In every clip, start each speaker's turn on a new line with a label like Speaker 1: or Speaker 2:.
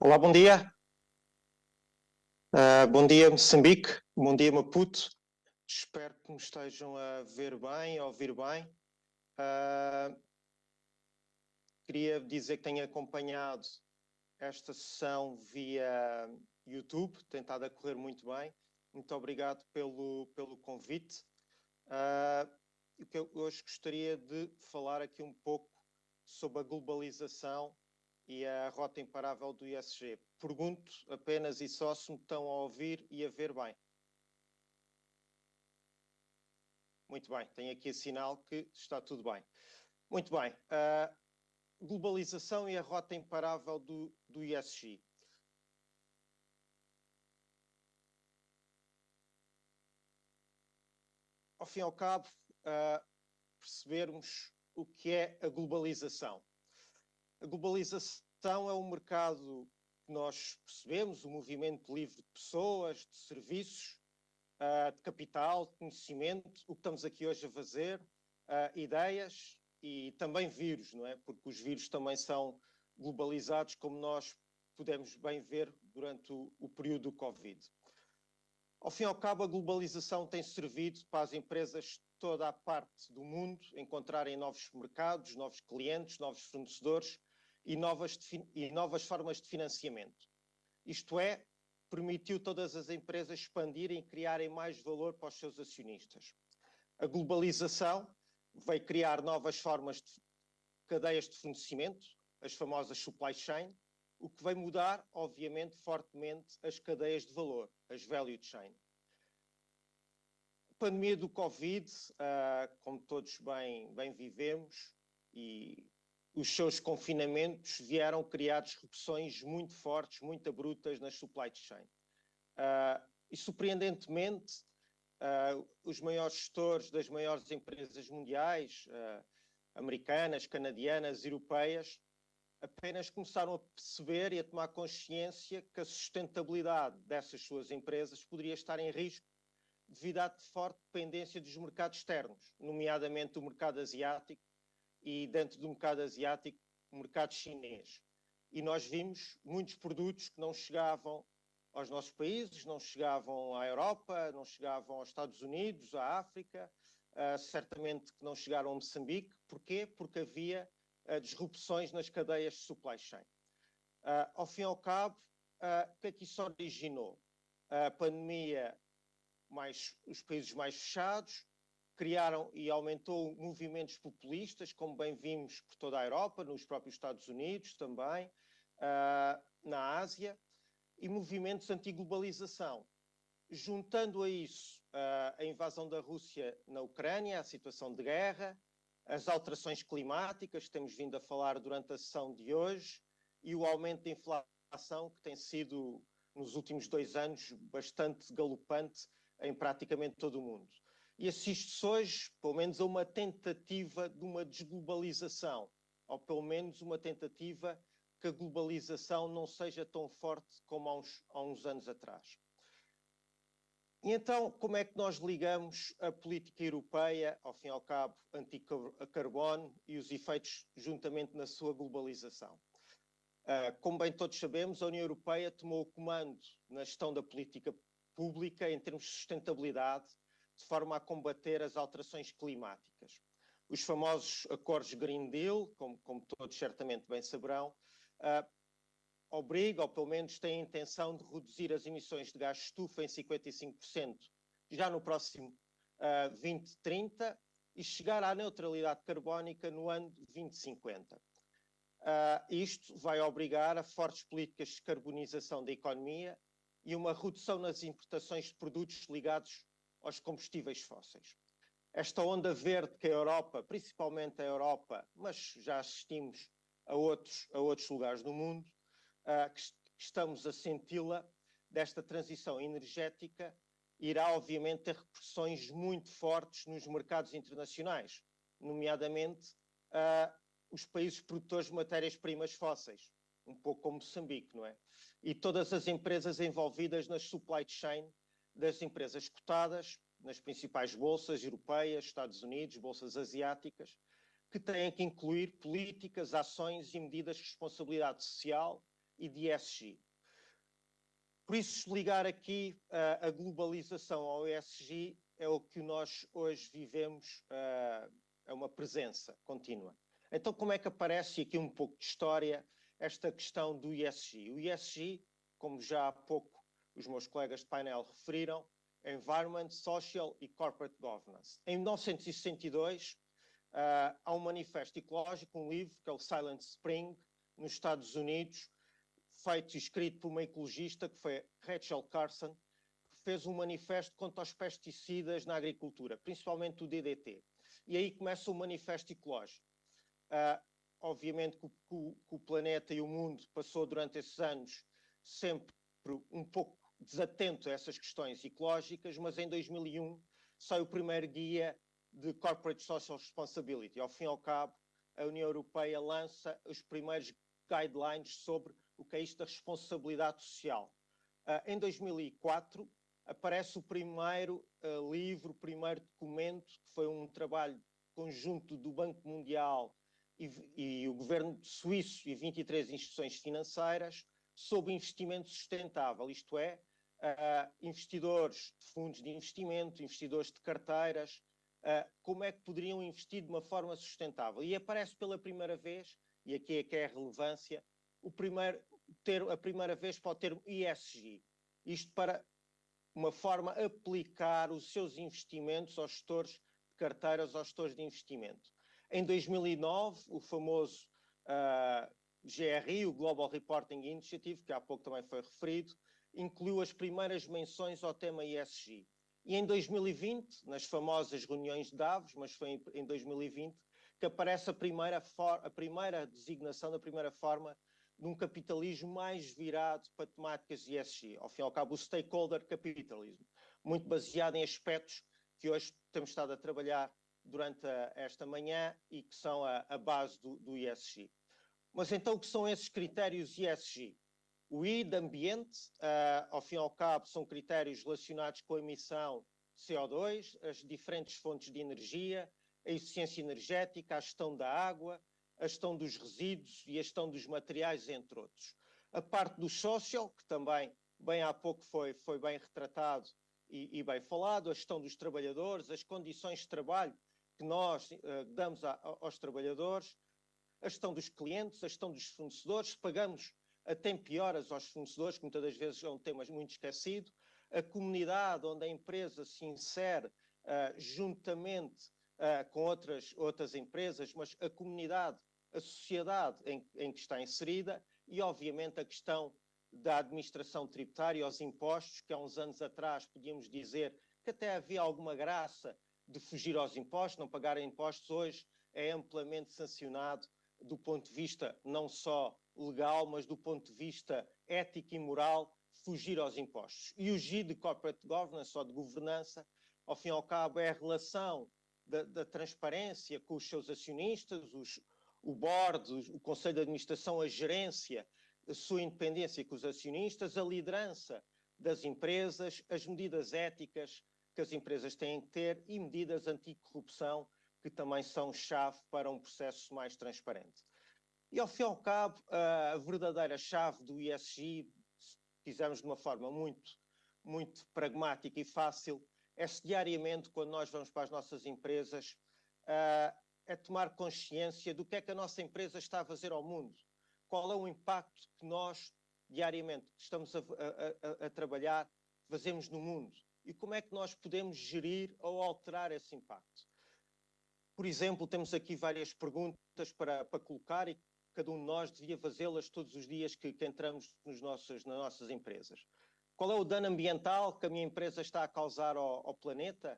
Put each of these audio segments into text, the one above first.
Speaker 1: Olá, bom dia. Bom dia, Moçambique. Bom dia, Maputo. Espero que me estejam a ver bem, a ouvir bem. Queria dizer que tenho acompanhado esta sessão via YouTube, tentado a correr muito bem. Muito obrigado pelo convite. Eu hoje gostaria de falar aqui um pouco sobre a globalização e a rota imparável do ESG. Pergunto apenas e só se me estão a ouvir e a ver bem. Muito bem, tenho aqui a sinal que está tudo bem. Muito bem, globalização e a rota imparável do ESG. Ao fim e ao cabo, percebermos o que é a globalização. A globalização é um mercado que nós percebemos, o movimento livre de pessoas, de serviços, de capital, de conhecimento, o que estamos aqui hoje a fazer, ideias e também vírus, não é? Porque os vírus também são globalizados, como nós pudemos bem ver durante o período do Covid. Ao fim e ao cabo, a globalização tem servido para as empresas de toda a parte do mundo encontrarem novos mercados, novos clientes, novos fornecedores e novas formas de financiamento. Isto é, permitiu todas as empresas expandirem e criarem mais valor para os seus acionistas. A globalização veio criar novas formas de cadeias de fornecimento, as famosas supply chain, o que veio mudar, obviamente, fortemente as cadeias de valor, as value chain. A pandemia do Covid, como todos bem vivemos, e os seus confinamentos vieram criar disrupções muito fortes, muito abruptas nas supply chain. E surpreendentemente, os maiores gestores das maiores empresas mundiais, americanas, canadianas, europeias, apenas começaram a perceber e a tomar consciência que a sustentabilidade dessas suas empresas poderia estar em risco devido à forte dependência dos mercados externos, nomeadamente o mercado asiático e, dentro do mercado asiático, o mercado chinês. E nós vimos muitos produtos que não chegavam aos nossos países, não chegavam à Europa, não chegavam aos Estados Unidos, à África, certamente que não chegaram a Moçambique. Porquê? Porque havia disrupções nas cadeias de supply chain. Ao fim e ao cabo, o que é que isso originou? A pandemia, os países mais fechados, criaram e aumentou movimentos populistas, como bem vimos por toda a Europa, nos próprios Estados Unidos também, na Ásia, e movimentos anti-globalização. Juntando a isso a invasão da Rússia na Ucrânia, a situação de guerra, as alterações climáticas que temos vindo a falar durante a sessão de hoje e o aumento da inflação que tem sido, nos últimos 2 anos, bastante galopante em praticamente todo o mundo. E assiste-se hoje, pelo menos, a uma tentativa de uma desglobalização, ou pelo menos uma tentativa que a globalização não seja tão forte como há uns anos atrás. E então, como é que nós ligamos a política europeia, ao fim e ao cabo, anti-carbono e os efeitos juntamente na sua globalização? Como bem todos sabemos, a União Europeia tomou o comando na gestão da política pública em termos de sustentabilidade, de forma a combater as alterações climáticas. Os famosos acordos Green Deal, como todos certamente bem saberão, obriga, ou pelo menos tem a intenção de reduzir as emissões de gás de estufa em 55% já no próximo 2030 e chegar à neutralidade carbónica no ano de 2050. Isto vai obrigar a fortes políticas de descarbonização da economia e uma redução nas importações de produtos ligados aos combustíveis fósseis. Esta onda verde que a Europa, principalmente a Europa, mas já assistimos a outros lugares do mundo, que estamos a senti-la, desta transição energética, irá obviamente ter repercussões muito fortes nos mercados internacionais, nomeadamente os países produtores de matérias-primas fósseis, um pouco como Moçambique, não é? E todas as empresas envolvidas nas supply chain das empresas cotadas nas principais bolsas europeias, Estados Unidos, bolsas asiáticas, que têm que incluir políticas, ações e medidas de responsabilidade social e de ESG. Por isso, ligar aqui a globalização ao ESG é o que nós hoje vivemos, é uma presença contínua. Então, como é que aparece aqui um pouco de história esta questão do ESG? O ESG, como já há pouco os meus colegas de painel referiram, Environment, Social e Corporate Governance. Em 1962, há um manifesto ecológico, um livro, que é o Silent Spring, nos Estados Unidos, feito e escrito por uma ecologista, que foi Rachel Carson, que fez um manifesto contra os pesticidas na agricultura, principalmente o DDT. E aí começa o manifesto ecológico. Obviamente que o planeta e o mundo passou durante esses anos sempre um pouco desatento a essas questões ecológicas, mas em 2001 sai o primeiro guia de Corporate Social Responsibility. Ao fim e ao cabo, a União Europeia lança os primeiros guidelines sobre o que é isto da responsabilidade social. Em 2004 aparece o primeiro livro, o primeiro documento, que foi um trabalho conjunto do Banco Mundial e o governo suíço e 23 instituições financeiras sobre investimento sustentável, isto é, investidores de fundos de investimento, investidores de carteiras, como é que poderiam investir de uma forma sustentável. E aparece pela primeira vez, e aqui é que é a relevância, a primeira vez para o termo ESG. Isto para uma forma aplicar os seus investimentos aos gestores de carteiras, aos gestores de investimento. Em 2009, o famoso GRI, o Global Reporting Initiative, que há pouco também foi referido, incluiu as primeiras menções ao tema ESG. E em 2020, nas famosas reuniões de Davos, mas foi em 2020, que aparece a primeira designação da primeira forma de um capitalismo mais virado para temáticas ESG. Ao fim e ao cabo, o stakeholder capitalism, muito baseado em aspectos que hoje temos estado a trabalhar durante esta manhã e que são a base do ESG. Mas então o que são esses critérios ESG? O I de ambiente, ao fim e ao cabo, são critérios relacionados com a emissão de CO2, as diferentes fontes de energia, a eficiência energética, a gestão da água, a gestão dos resíduos e a gestão dos materiais, entre outros. A parte do social, que também bem há pouco foi bem retratado e bem falado, a gestão dos trabalhadores, as condições de trabalho que nós damos aos trabalhadores, a gestão dos clientes, a gestão dos fornecedores, pagamos a tempo e horas aos fornecedores, que muitas das vezes é um tema muito esquecido, a comunidade onde a empresa se insere juntamente com outras empresas, mas a comunidade, a sociedade em que está inserida e, obviamente, a questão da administração tributária, aos impostos, que há uns anos atrás podíamos dizer que até havia alguma graça de fugir aos impostos, não pagar impostos, hoje é amplamente sancionado do ponto de vista não só legal, mas do ponto de vista ético e moral, fugir aos impostos. E o G de Corporate Governance, ou de governança, ao fim e ao cabo é a relação da transparência com os seus acionistas, o board, o conselho de administração, a gerência, a sua independência com os acionistas, a liderança das empresas, as medidas éticas que as empresas têm que ter e medidas anticorrupção que também são chave para um processo mais transparente. E, ao fim e ao cabo, a verdadeira chave do ESG, se quisermos de uma forma muito pragmática e fácil, é se diariamente, quando nós vamos para as nossas empresas, é tomar consciência do que é que a nossa empresa está a fazer ao mundo. Qual é o impacto que nós, diariamente, que estamos a trabalhar, fazemos no mundo. E como é que nós podemos gerir ou alterar esse impacto. Por exemplo, temos aqui várias perguntas para colocar e cada um de nós devia fazê-las todos os dias que entramos nas nossas empresas. Qual é o dano ambiental que a minha empresa está a causar ao planeta?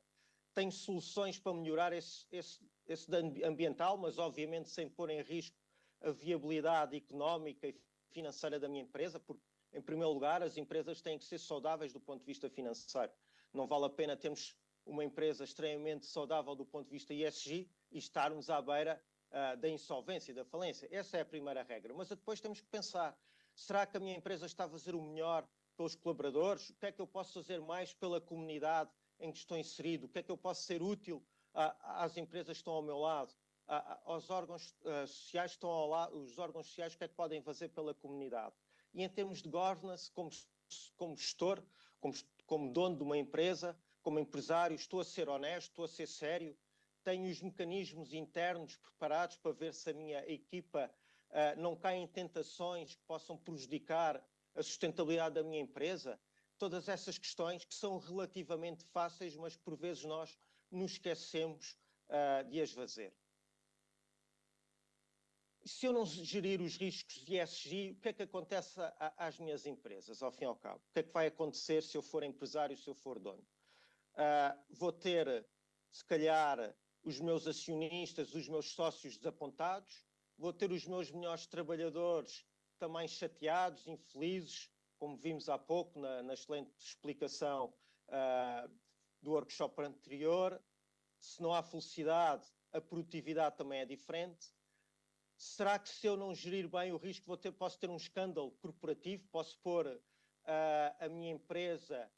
Speaker 1: Tenho soluções para melhorar esse dano ambiental, mas obviamente sem pôr em risco a viabilidade económica e financeira da minha empresa, porque, em primeiro lugar, as empresas têm que ser saudáveis do ponto de vista financeiro. Não vale a pena termos uma empresa extremamente saudável do ponto de vista ESG e estarmos à beira da insolvência, da falência. Essa é a primeira regra. Mas depois temos que pensar, será que a minha empresa está a fazer o melhor pelos colaboradores? O que é que eu posso fazer mais pela comunidade em que estou inserido? O que é que eu posso ser útil às empresas que estão ao meu lado? Aos órgãos sociais que estão ao lado, os órgãos sociais, o que é que podem fazer pela comunidade? e em termos de governance, como gestor, como dono de uma empresa, como empresário, estou a ser honesto, estou a ser sério, tenho os mecanismos internos preparados para ver se a minha equipa não cai em tentações que possam prejudicar a sustentabilidade da minha empresa. Todas essas questões que são relativamente fáceis, mas por vezes nós nos esquecemos de as fazer. Se eu não gerir os riscos de ESG, o que é que acontece às minhas empresas, ao fim e ao cabo? O que é que vai acontecer se eu for empresário, se eu for dono? Vou ter, se calhar, os meus acionistas, os meus sócios desapontados, vou ter os meus melhores trabalhadores também chateados, infelizes, como vimos há pouco na excelente explicação do workshop anterior. Se não há felicidade, a produtividade também é diferente. Será que se eu não gerir bem o risco, posso ter um escândalo corporativo, posso pôr a minha empresa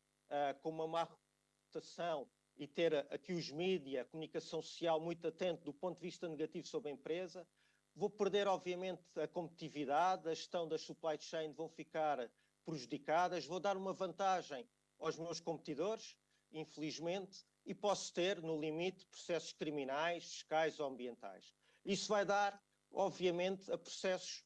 Speaker 1: com uma má reputação e ter aqui os mídias, a comunicação social muito atento do ponto de vista negativo sobre a empresa? Vou perder, obviamente, a competitividade, a gestão das supply chain vão ficar prejudicadas, vou dar uma vantagem aos meus competidores, infelizmente, e posso ter, no limite, processos criminais, fiscais ou ambientais. Isso vai dar, obviamente, a processos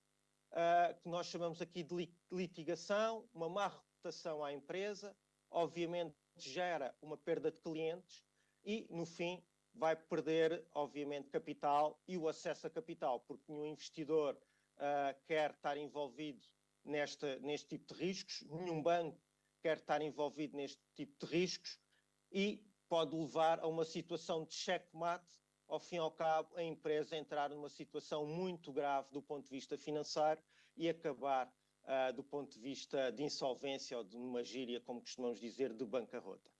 Speaker 1: que nós chamamos aqui de litigação, uma má reputação à empresa, obviamente gera uma perda de clientes e, no fim, vai perder, obviamente, capital e o acesso a capital, porque nenhum investidor quer estar envolvido neste tipo de riscos, nenhum banco quer estar envolvido neste tipo de riscos e pode levar a uma situação de checkmate, ao fim e ao cabo, a empresa entrar numa situação muito grave do ponto de vista financeiro e acabar do ponto de vista de insolvência ou de uma gíria, como costumamos dizer, de bancarrota.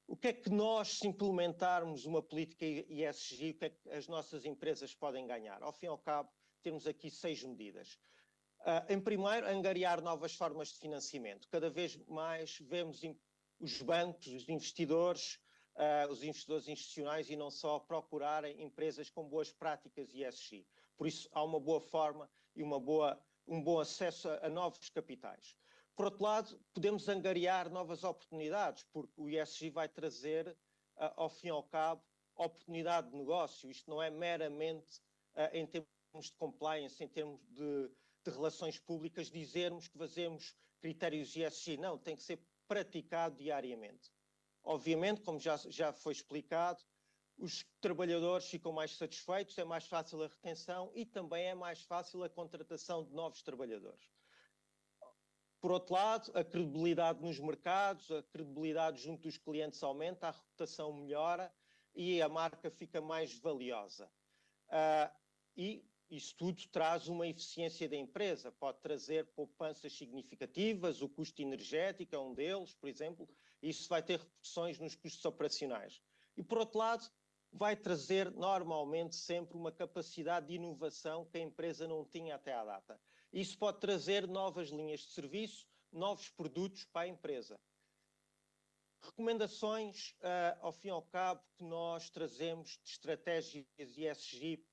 Speaker 1: O que é que nós, se implementarmos uma política ESG, o que é que as nossas empresas podem ganhar? Ao fim e ao cabo, temos aqui 6 medidas. Em primeiro, angariar novas formas de financiamento. Cada vez mais vemos os bancos, os investidores institucionais e não só procurarem empresas com boas práticas ESG. Por isso, há uma boa forma e um bom acesso a novos capitais. Por outro lado, podemos angariar novas oportunidades, porque o ESG vai trazer, ao fim e ao cabo, oportunidade de negócio. Isto não é meramente em termos de compliance, em termos de relações públicas, dizermos que fazemos critérios ESG. Não, tem que ser praticado diariamente. Obviamente, como já foi explicado, os trabalhadores ficam mais satisfeitos, é mais fácil a retenção e também é mais fácil a contratação de novos trabalhadores. Por outro lado, a credibilidade nos mercados, a credibilidade junto dos clientes aumenta, a reputação melhora e a marca fica mais valiosa. E isso tudo traz uma eficiência da empresa, pode trazer poupanças significativas, o custo energético é um deles, por exemplo, e isso vai ter repercussões nos custos operacionais. E por outro lado, vai trazer normalmente sempre uma capacidade de inovação que a empresa não tinha até à data. Isso pode trazer novas linhas de serviço, novos produtos para a empresa. Recomendações, ao fim e ao cabo, que nós trazemos de estratégias ESG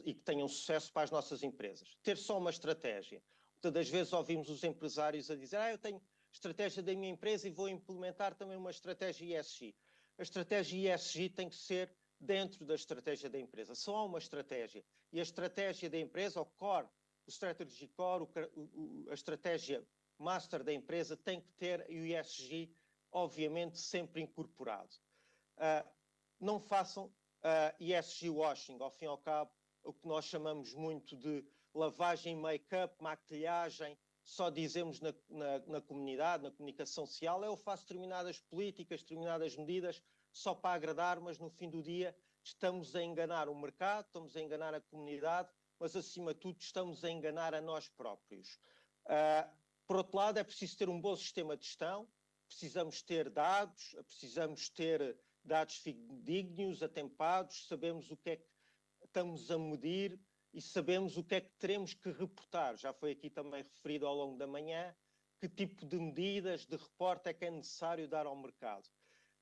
Speaker 1: e que tenham sucesso para as nossas empresas. Ter só uma estratégia. Muitas das vezes ouvimos os empresários a dizer eu tenho estratégia da minha empresa e vou implementar também uma estratégia ESG. A estratégia ESG tem que ser dentro da estratégia da empresa. Só há uma estratégia. E a estratégia da empresa, o core, o strategy core, a estratégia master da empresa tem que ter o ESG, obviamente, sempre incorporado. Não façam ESG washing, ao fim e ao cabo, o que nós chamamos muito de lavagem, make-up, maquilhagem, só dizemos na comunidade, na comunicação social, eu faço determinadas políticas, determinadas medidas só para agradar, mas no fim do dia estamos a enganar o mercado, estamos a enganar a comunidade, mas acima de tudo estamos a enganar a nós próprios. Por outro lado, é preciso ter um bom sistema de gestão, precisamos ter dados, precisamos ter dados fidedignos, atempados, sabemos o que é que estamos a medir e sabemos o que é que teremos que reportar. Já foi aqui também referido ao longo da manhã que tipo de medidas, de reporte é que é necessário dar ao mercado.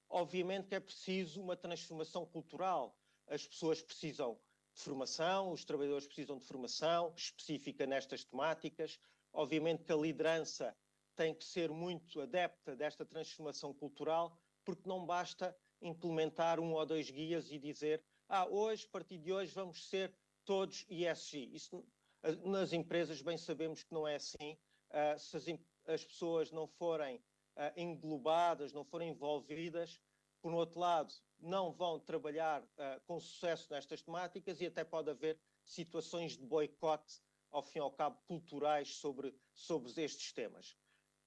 Speaker 1: Obviamente que é preciso uma transformação cultural. As pessoas precisam de formação, os trabalhadores precisam de formação específica nestas temáticas. Obviamente que a liderança tem que ser muito adepta desta transformação cultural, porque não basta implementar 1 ou 2 guias e dizer hoje, a partir de hoje, vamos ser todos ESG. Isso, nas empresas, bem sabemos que não é assim. Se as pessoas não forem englobadas, não forem envolvidas, por outro lado, não vão trabalhar com sucesso nestas temáticas e até pode haver situações de boicote, ao fim e ao cabo, culturais sobre estes temas.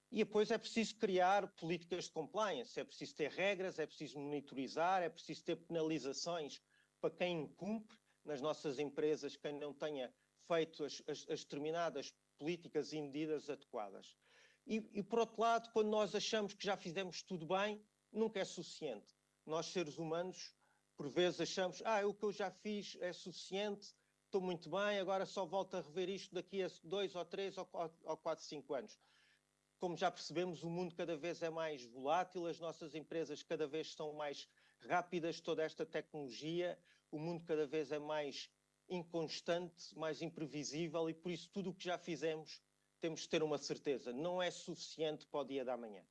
Speaker 1: E depois é preciso criar políticas de compliance, é preciso ter regras, é preciso monitorizar, é preciso ter penalizações para quem incumpre nas nossas empresas, quem não tenha feito as determinadas políticas e medidas adequadas. E por outro lado, quando nós achamos que já fizemos tudo bem, nunca é suficiente. Nós, seres humanos, por vezes achamos, o que eu já fiz é suficiente, estou muito bem, agora só volto a rever isto daqui a 2 ou 3 ou 4, 5 anos. Como já percebemos, o mundo cada vez é mais volátil, as nossas empresas cada vez são mais rápidas, toda esta tecnologia, o mundo cada vez é mais inconstante, mais imprevisível e por isso tudo o que já fizemos temos de ter uma certeza, não é suficiente para o dia da manhã.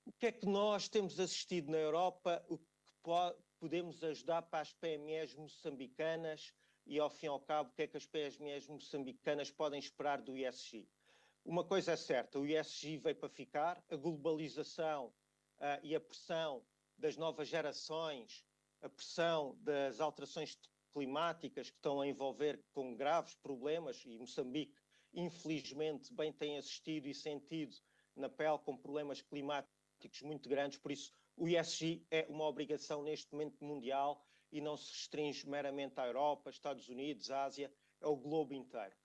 Speaker 1: O que é que nós temos assistido na Europa, o que podemos ajudar para as PMEs moçambicanas e ao fim e ao cabo o que é que as PMEs moçambicanas podem esperar do ESG? Uma coisa é certa, o ESG veio para ficar, a globalização e a pressão das novas gerações, a pressão das alterações climáticas que estão a envolver com graves problemas, e Moçambique, infelizmente, bem tem assistido e sentido na pele com problemas climáticos muito grandes, por isso o ESG é uma obrigação neste momento mundial e não se restringe meramente à Europa, Estados Unidos, Ásia, é o globo inteiro.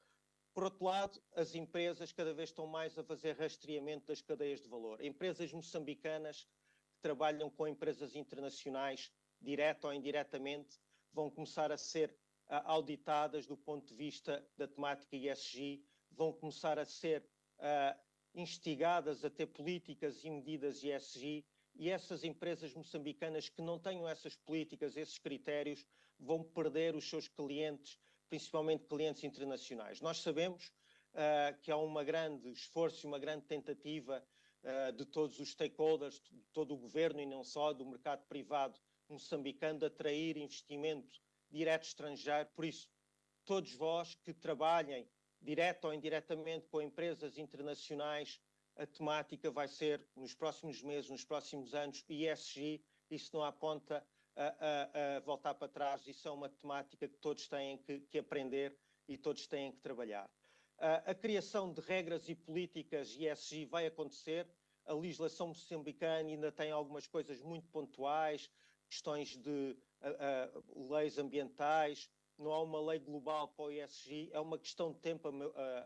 Speaker 1: Por outro lado, as empresas cada vez estão mais a fazer rastreamento das cadeias de valor. Empresas moçambicanas que trabalham com empresas internacionais, direta ou indiretamente, vão começar a ser auditadas do ponto de vista da temática ESG, vão começar a ser instigadas a ter políticas e medidas ESG, e essas empresas moçambicanas que não tenham essas políticas, esses critérios, vão perder os seus clientes, principalmente clientes internacionais. Nós sabemos que há um grande esforço e uma grande tentativa de todos os stakeholders, de todo o governo e não só, do mercado privado moçambicano, de atrair investimento direto estrangeiro. Por isso, todos vós que trabalhem direto ou indiretamente com empresas internacionais, a temática vai ser, nos próximos meses, nos próximos anos, ESG, isso não aponta a voltar para trás, isso é uma temática que todos têm que aprender e todos têm que trabalhar. A criação de regras e políticas ESG vai acontecer, a legislação moçambicana ainda tem algumas coisas muito pontuais, questões de leis ambientais, não há uma lei global para o ESG, é uma questão de tempo,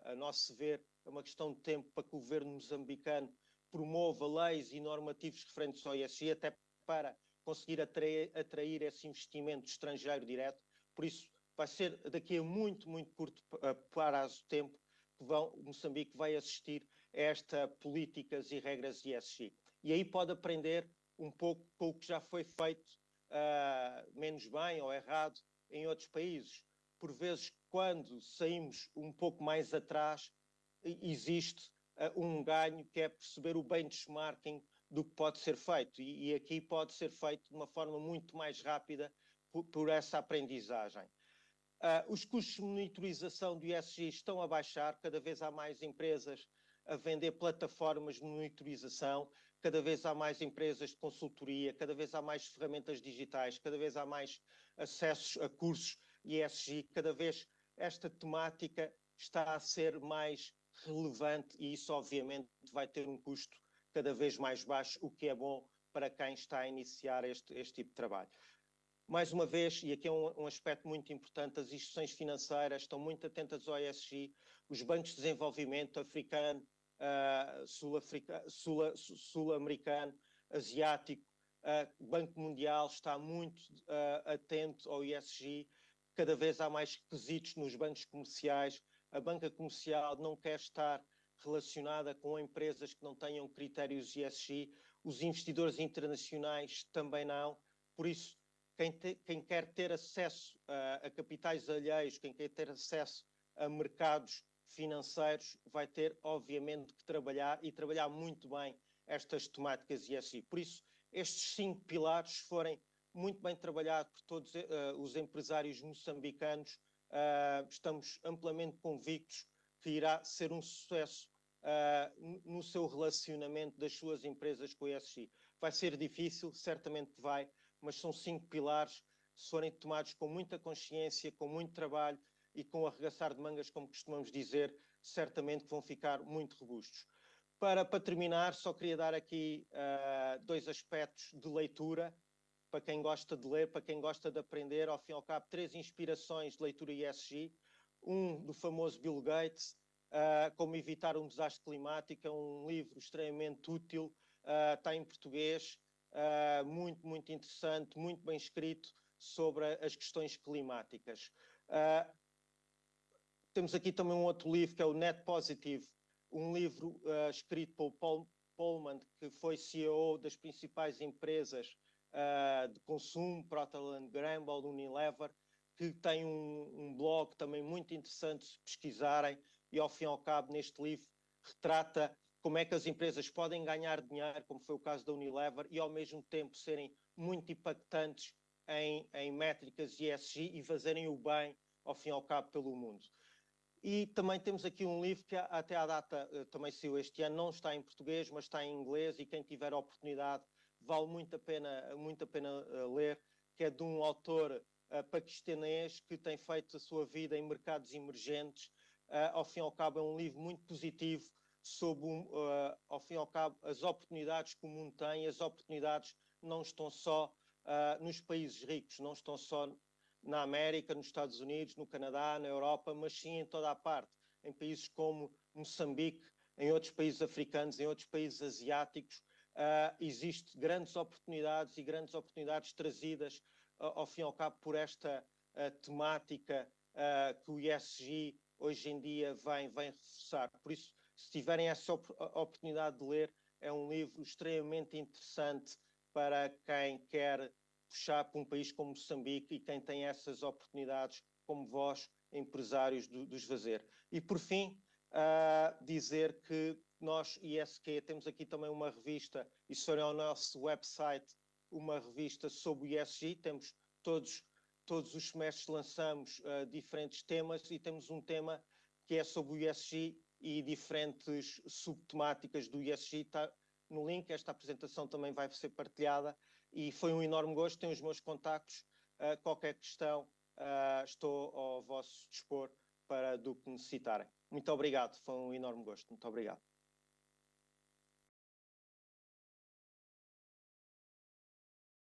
Speaker 1: a nosso ver, é uma questão de tempo para que o governo moçambicano promova leis e normativos referentes ao ESG, até para conseguir atrair esse investimento estrangeiro direto. Por isso, vai ser daqui a muito, muito curto prazo de tempo que o Moçambique vai assistir a estas políticas e regras ESG. E aí pode aprender um pouco com o que já foi feito menos bem ou errado em outros países. Por vezes, quando saímos um pouco mais atrás, existe um ganho que é perceber o benchmarking do que pode ser feito. E aqui pode ser feito de uma forma muito mais rápida por essa aprendizagem. Os custos de monitorização do ESG estão a baixar, cada vez há mais empresas a vender plataformas de monitorização, cada vez há mais empresas de consultoria, cada vez há mais ferramentas digitais, cada vez há mais acessos a cursos ESG, cada vez esta temática está a ser mais relevante e isso obviamente vai ter um custo cada vez mais baixo, o que é bom para quem está a iniciar este tipo de trabalho. Mais uma vez, e aqui é um aspecto muito importante, as instituições financeiras estão muito atentas ao ESG, os bancos de desenvolvimento africano, sul-americano, asiático, o Banco Mundial está muito atento ao ESG, cada vez há mais requisitos nos bancos comerciais, a banca comercial não quer estar relacionada com empresas que não tenham critérios ESG, os investidores internacionais também não, por isso quem quer ter acesso a capitais alheios, quem quer ter acesso a mercados financeiros, vai ter, obviamente, que trabalhar e trabalhar muito bem estas temáticas ESG. Por isso, estes 5 pilares, se forem muito bem trabalhados por todos os empresários moçambicanos, estamos amplamente convictos que irá ser um sucesso no seu relacionamento das suas empresas com o ESG. Vai ser difícil, certamente vai, mas são 5 pilares, se forem tomados com muita consciência, com muito trabalho e com arregaçar de mangas, como costumamos dizer, certamente vão ficar muito robustos. Para terminar, só queria dar aqui 2 aspectos de leitura, para quem gosta de ler, para quem gosta de aprender, ao fim e ao cabo, 3 inspirações de leitura ESG. Um do famoso Bill Gates, Como Evitar um Desastre Climático, é um livro extremamente útil, está em português, muito, muito interessante, muito bem escrito sobre as questões climáticas. Temos aqui também um outro livro, que é o Net Positive, um livro escrito pelo Paul Polman, que foi CEO das principais empresas de consumo, Procter & Gamble, Unilever, que tem um blog também muito interessante se pesquisarem, e ao fim e ao cabo neste livro retrata como é que as empresas podem ganhar dinheiro, como foi o caso da Unilever, e ao mesmo tempo serem muito impactantes em métricas ESG e fazerem o bem ao fim e ao cabo pelo mundo. E também temos aqui um livro que até à data também saiu este ano, não está em português, mas está em inglês, e quem tiver a oportunidade vale muito a pena ler, que é de um autor paquistanês que tem feito a sua vida em mercados emergentes. Ao fim e ao cabo é um livro muito positivo sobre, ao fim e ao cabo, as oportunidades que o mundo tem. As oportunidades não estão só nos países ricos, não estão só na América, nos Estados Unidos, no Canadá, na Europa, mas sim em toda a parte, em países como Moçambique, em outros países africanos, em outros países asiáticos. Existem grandes oportunidades trazidas, ao fim e ao cabo, por esta temática que o ESG hoje em dia vem reforçar. Por isso, se tiverem essa oportunidade de ler, é um livro extremamente interessante para quem quer puxar para um país como Moçambique e quem tem essas oportunidades, como vós, empresários, de os fazer. E, por fim, dizer que nós, ISQ, temos aqui também uma revista, e se forem ao nosso website, uma revista sobre o ESG. Temos todos os semestres lançamos diferentes temas, e temos um tema que é sobre o ESG e diferentes subtemáticas do ESG. Está no link, esta apresentação também vai ser partilhada, e foi um enorme gosto. Tenho os meus contactos, qualquer questão, estou ao vosso dispor para do que necessitarem. Muito obrigado, foi um enorme gosto. Muito obrigado.